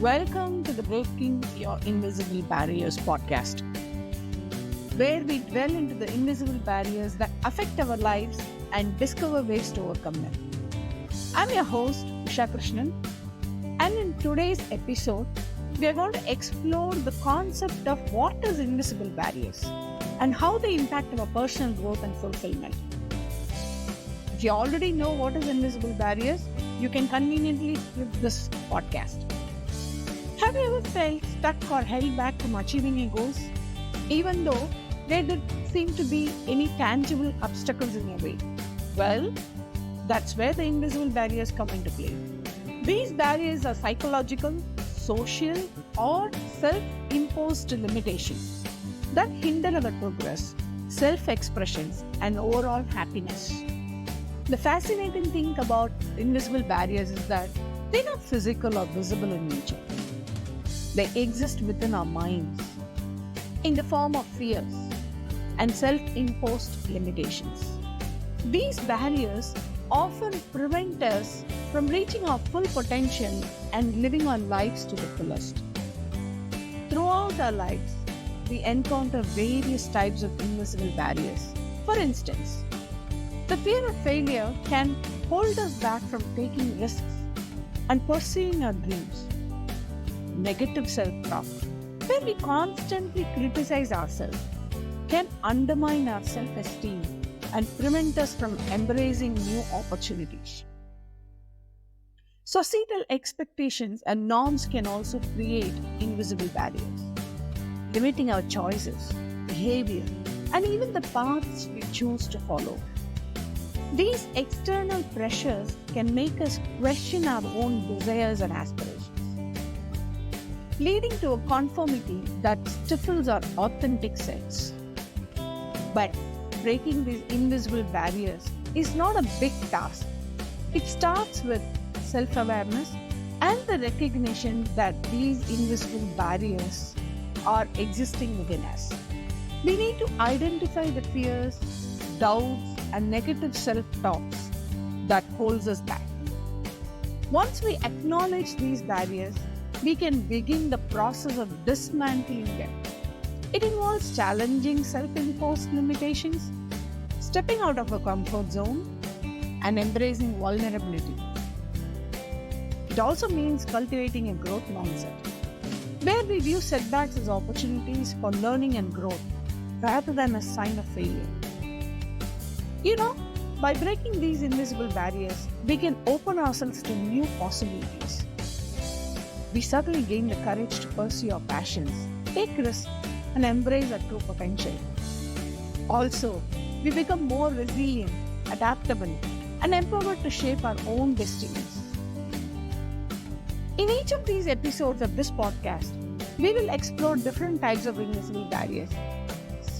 Welcome to the Breaking Your Invisible Barriers podcast, where we dwell into the invisible barriers that affect our lives and discover ways to overcome them. I'm your host, Usha Krishnan, and in today's episode, we are going to explore the concept of what is invisible barriers and how they impact our personal growth and fulfillment. If you already know what is invisible barriers, you can conveniently skip this podcast. Have you ever felt stuck or held back from achieving your goals, even though there didn't seem to be any tangible obstacles in your way? Well, that's where the invisible barriers come into play. These barriers are psychological, social, or self-imposed limitations that hinder our progress, self-expressions, and overall happiness. The fascinating thing about invisible barriers is that they're not physical or visible in nature. They exist within our minds in the form of fears and self-imposed limitations. These barriers often prevent us from reaching our full potential and living our lives to the fullest. Throughout our lives, we encounter various types of invisible barriers. For instance, the fear of failure can hold us back from taking risks and pursuing our dreams. Negative self-talk, where we constantly criticize ourselves, can undermine our self-esteem and prevent us from embracing new opportunities. Societal expectations and norms can also create invisible barriers, limiting our choices, behavior, and even the paths we choose to follow. These external pressures can make us question our own desires and aspirations, leading to a conformity that stifles our authentic selves. But breaking these invisible barriers is not a big task. It starts with self-awareness and the recognition that these invisible barriers are existing within us. We need to identify the fears, doubts, and negative self-talks that holds us back. Once we acknowledge these barriers, we can begin the process of dismantling them. It involves challenging self-imposed limitations, stepping out of a comfort zone, and embracing vulnerability. It also means cultivating a growth mindset, where we view setbacks as opportunities for learning and growth rather than a sign of failure. By breaking these invisible barriers, we can open ourselves to new possibilities. We suddenly gain the courage to pursue our passions, take risks, and embrace our true potential. Also, we become more resilient, adaptable, and empowered to shape our own destinies. In each of these episodes of this podcast, we will explore different types of invisible barriers,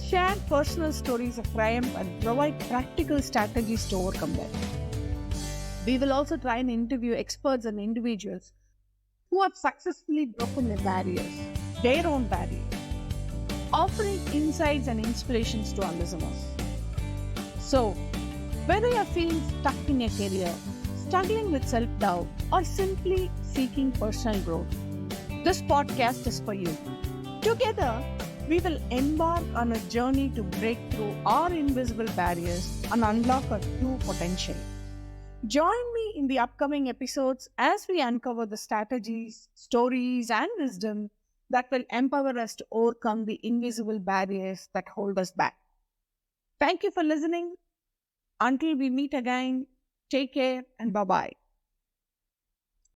share personal stories of triumph, and provide practical strategies to overcome them. We will also try and interview experts and individuals who have successfully broken their own barriers, offering insights and inspirations to our listeners. So, whether you're feeling stuck in your career, struggling with self-doubt, or simply seeking personal growth, this podcast is for you. Together, we will embark on a journey to break through our invisible barriers and unlock our true potential. Join me in the upcoming episodes as we uncover the strategies, stories, and wisdom that will empower us to overcome the invisible barriers that hold us back. Thank you for listening. Until we meet again, take care and bye-bye.